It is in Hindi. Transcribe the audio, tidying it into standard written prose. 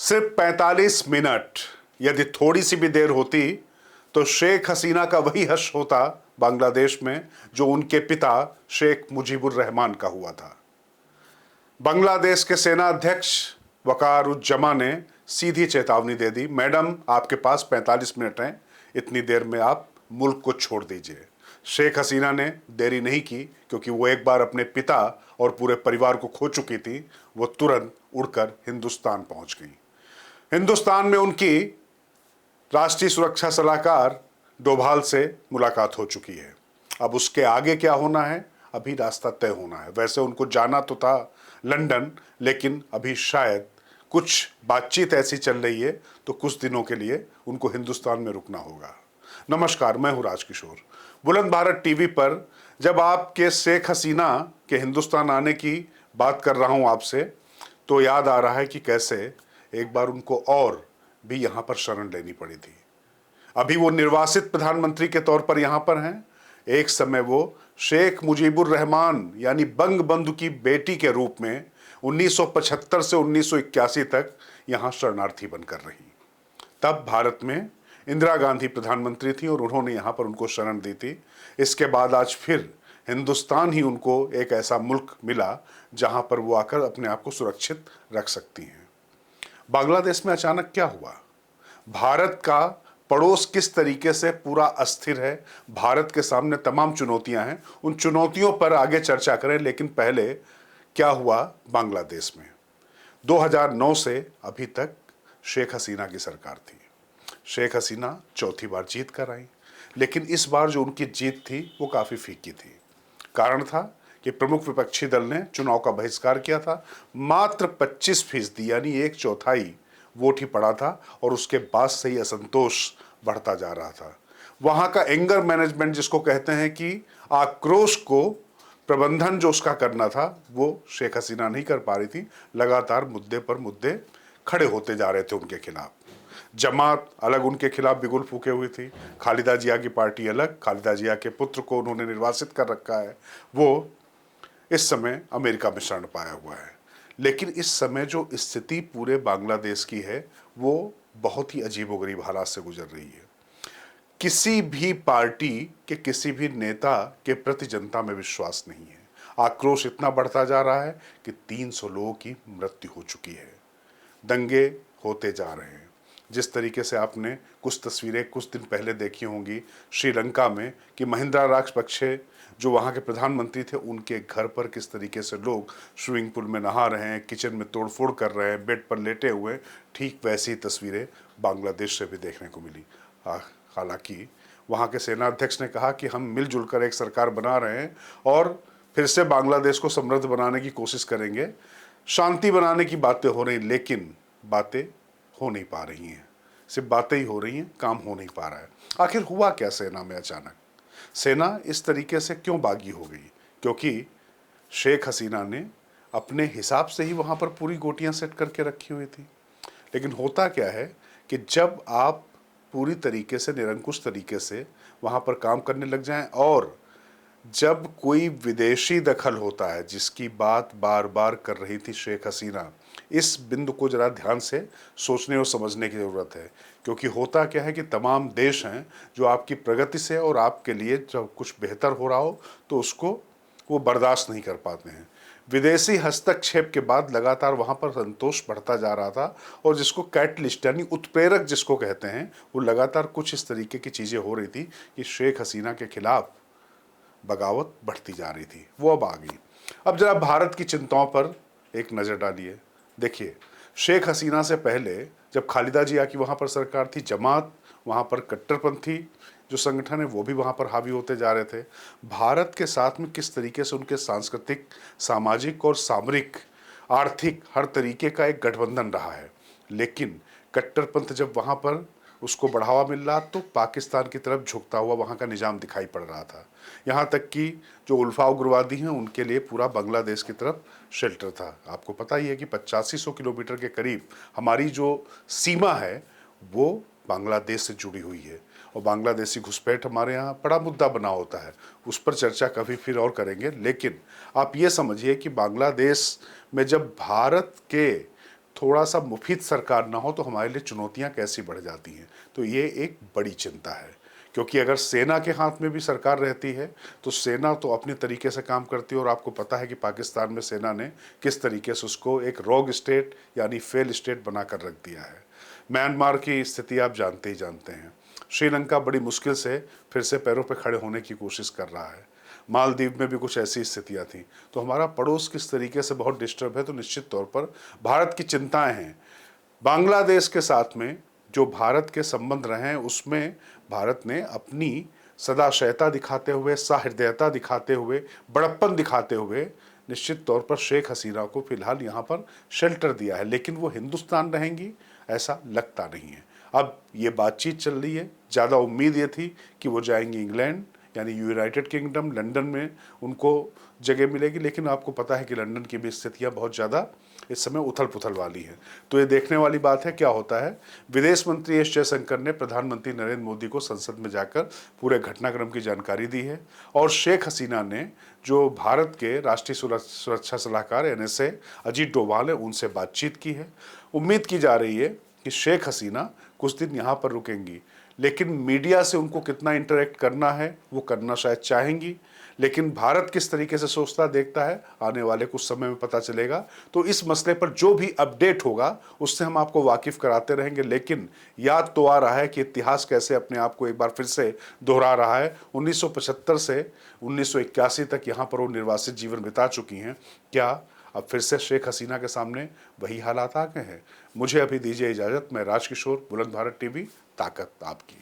सिर्फ 45 मिनट यदि थोड़ी सी भी देर होती तो शेख हसीना का वही हश्र होता बांग्लादेश में जो उनके पिता शेख मुजीबुर रहमान का हुआ था। बांग्लादेश के सेना अध्यक्ष वकारुज्जमा ने सीधी चेतावनी दे दी, मैडम आपके पास 45 मिनट हैं, इतनी देर में आप मुल्क को छोड़ दीजिए। शेख हसीना ने देरी नहीं की क्योंकि वो एक बार अपने पिता और पूरे परिवार को खो चुकी थी। वो तुरंत उड़कर हिंदुस्तान पहुंच गई। हिंदुस्तान में उनकी राष्ट्रीय सुरक्षा सलाहकार डोभाल से मुलाकात हो चुकी है। अब उसके आगे क्या होना है, अभी रास्ता तय होना है। वैसे उनको जाना तो था लंदन, लेकिन अभी शायद कुछ बातचीत ऐसी चल रही है तो कुछ दिनों के लिए उनको हिंदुस्तान में रुकना होगा। नमस्कार, मैं हूं राजकिशोर। बुलंद भारत टीवी पर जब आपके शेख हसीना के हिंदुस्तान आने की बात कर रहा हूं आपसे, तो याद आ रहा है कि कैसे एक बार उनको और भी यहां पर शरण लेनी पड़ी थी। अभी वो निर्वासित प्रधानमंत्री के तौर पर यहां पर हैं। एक समय वो शेख मुजीबुर रहमान यानी बंग बंधु की बेटी के रूप में 1975 से 1981 तक यहां शरणार्थी बनकर रही। तब भारत में इंदिरा गांधी प्रधानमंत्री थी और उन्होंने यहां पर उनको शरण दी थी। इसके बाद आज फिर हिंदुस्तान ही उनको एक ऐसा मुल्क मिला जहां पर वो आकर अपने आप को सुरक्षित रख सकती हैं। बांग्लादेश में अचानक क्या हुआ? भारत का पड़ोस किस तरीके से पूरा अस्थिर है, भारत के सामने तमाम चुनौतियां हैं, उन चुनौतियों पर आगे चर्चा करें। लेकिन पहले क्या हुआ बांग्लादेश में? 2009 से अभी तक शेख हसीना की सरकार थी। शेख हसीना चौथी बार जीत कर आई, लेकिन इस बार जो उनकी जीत थी वो काफ़ी फीकी थी। कारण था कि प्रमुख विपक्षी दल ने चुनाव का बहिष्कार किया था। मात्र 25% यानी एक चौथाई वोट ही पड़ा था और उसके बाद से ही असंतोष बढ़ता जा रहा था। वहाँ का एंगर मैनेजमेंट जिसको कहते हैं कि आक्रोश को प्रबंधन जो उसका करना था वो शेख हसीना नहीं कर पा रही थी। लगातार मुद्दे पर मुद्दे खड़े होते जा रहे थे उनके खिलाफ। जमात अलग उनके खिलाफ बिगुल फूके हुई थी, खालिदा जिया की पार्टी अलग। खालिदा जिया के पुत्र को उन्होंने निर्वासित कर रखा है, वो इस समय अमेरिका में शरण पाया हुआ है। लेकिन इस समय जो स्थिति पूरे बांग्लादेश की है वो बहुत ही अजीबोगरीब हालात से गुजर रही है। किसी भी पार्टी के किसी भी नेता के प्रति जनता में विश्वास नहीं है। आक्रोश इतना बढ़ता जा रहा है कि 300 लोगों की मृत्यु हो चुकी है। दंगे होते जा रहे हैं। जिस तरीके से आपने कुछ तस्वीरें कुछ दिन पहले देखी होंगी श्रीलंका में कि महिंद्रा राजपक्षे जो वहाँ के प्रधानमंत्री थे, उनके घर पर किस तरीके से लोग स्विमिंग पूल में नहा रहे हैं, किचन में तोड़फोड़ कर रहे हैं, बेड पर लेटे हुए। ठीक वैसी तस्वीरें बांग्लादेश से भी देखने को मिली। हालांकि वहाँ के सेनाध्यक्ष ने कहा कि हम मिलजुल कर एक सरकार बना रहे हैं और फिर से बांग्लादेश को समृद्ध बनाने की कोशिश करेंगे। शांति बनाने की बातें हो रही, लेकिन बातें हो नहीं पा रही हैं। सिर्फ बातें ही हो रही हैं, काम हो नहीं पा रहा है। आखिर हुआ क्या सेना में अचानक? सेना इस तरीके से क्यों बागी हो गई? क्योंकि शेख हसीना ने अपने हिसाब से ही वहाँ पर पूरी गोटियाँ सेट करके रखी हुई थी। लेकिन होता क्या है कि जब आप पूरी तरीके से निरंकुश तरीके से वहाँ पर काम करने लग जाएं और जब कोई विदेशी दखल होता है, जिसकी बात बार बार कर रही थी शेख हसीना, इस बिंदु को जरा ध्यान से सोचने और समझने की ज़रूरत है। क्योंकि होता क्या है कि तमाम देश हैं जो आपकी प्रगति से और आपके लिए जब कुछ बेहतर हो रहा हो तो उसको वो बर्दाश्त नहीं कर पाते हैं। विदेशी हस्तक्षेप के बाद लगातार वहाँ पर संतोष बढ़ता जा रहा था और जिसको कैटलिस्ट यानी उत्प्रेरक जिसको कहते हैं, वो लगातार कुछ इस तरीके की चीज़ें हो रही थी कि शेख हसीना के खिलाफ बगावत बढ़ती जा रही थी। वो अब आ गई। अब जरा भारत की चिंताओं पर एक नज़र डालिए। देखिए, शेख हसीना से पहले जब खालिदा जिया की वहाँ पर सरकार थी, जमात वहाँ पर कट्टरपंथी जो संगठन है वो भी वहाँ पर हावी होते जा रहे थे। भारत के साथ में किस तरीके से उनके सांस्कृतिक, सामाजिक और सामरिक, आर्थिक हर तरीके का एक गठबंधन रहा है। लेकिन कट्टरपंथ जब वहाँ पर उसको बढ़ावा मिल रहा तो पाकिस्तान की तरफ झुकता हुआ वहाँ का निज़ाम दिखाई पड़ रहा था। यहाँ तक कि जो उल्फा उग्रवादी हैं उनके लिए पूरा बांग्लादेश की तरफ शेल्टर था। आपको पता ही है कि 8500 किलोमीटर के करीब हमारी जो सीमा है वो बांग्लादेश से जुड़ी हुई है और बांग्लादेशी घुसपैठ हमारे यहाँ बड़ा मुद्दा बना होता है। उस पर चर्चा कभी फिर और करेंगे। लेकिन आप ये समझिए कि बांग्लादेश में जब भारत के थोड़ा सा मुफीद सरकार ना हो तो हमारे लिए चुनौतियां कैसी बढ़ जाती हैं। तो ये एक बड़ी चिंता है, क्योंकि अगर सेना के हाथ में भी सरकार रहती है तो सेना तो अपने तरीके से काम करती है, और आपको पता है कि पाकिस्तान में सेना ने किस तरीके से उसको एक रोग स्टेट यानी फेल स्टेट बनाकर रख दिया है। म्यांमार की स्थिति आप जानते ही जानते हैं। श्रीलंका बड़ी मुश्किल से फिर से पैरों पर खड़े होने की कोशिश कर रहा है। मालदीव में भी कुछ ऐसी स्थितियां थी। तो हमारा पड़ोस किस तरीके से बहुत डिस्टर्ब है, तो निश्चित तौर पर भारत की चिंताएं हैं। बांग्लादेश के साथ में जो भारत के संबंध रहे हैं उसमें भारत ने अपनी सदाशयता दिखाते हुए, सहृदयता दिखाते हुए, बड़प्पन दिखाते हुए निश्चित तौर पर शेख हसीना को फिलहाल यहाँ पर शेल्टर दिया है, लेकिन वो हिंदुस्तान रहेंगी ऐसा लगता नहीं है। अब ये बातचीत चल रही है, ज़्यादा उम्मीद ये थी कि वो जाएंगी इंग्लैंड यानी यूनाइटेड किंगडम, लंदन में उनको जगह मिलेगी, लेकिन आपको पता है कि लंदन की भी स्थितियाँ बहुत ज़्यादा इस समय उथल पुथल वाली है। तो ये देखने वाली बात है क्या होता है। विदेश मंत्री एस जयशंकर ने प्रधानमंत्री नरेंद्र मोदी को संसद में जाकर पूरे घटनाक्रम की जानकारी दी है, और शेख हसीना ने जो भारत के राष्ट्रीय सुरक्षा सलाहकार NSA अजीत डोभाल है उनसे बातचीत की है। उम्मीद की जा रही है कि शेख हसीना कुछ दिन यहाँ पर रुकेंगी, लेकिन मीडिया से उनको कितना इंटरेक्ट करना है वो करना शायद चाहेंगी, लेकिन भारत किस तरीके से सोचता देखता है आने वाले कुछ समय में पता चलेगा। तो इस मसले पर जो भी अपडेट होगा उससे हम आपको वाकिफ कराते रहेंगे। लेकिन याद तो आ रहा है कि इतिहास कैसे अपने आप को एक बार फिर से दोहरा रहा है। 1975 से 1981 तक यहाँ पर वो निर्वासित जीवन बिता चुकी हैं। क्या अब फिर से शेख हसीना के सामने वही हालात आ गए हैं? मुझे अभी दीजिए इजाज़त। मैं राजकिशोर, बुलंद भारत टीवी, ताकत आपकी।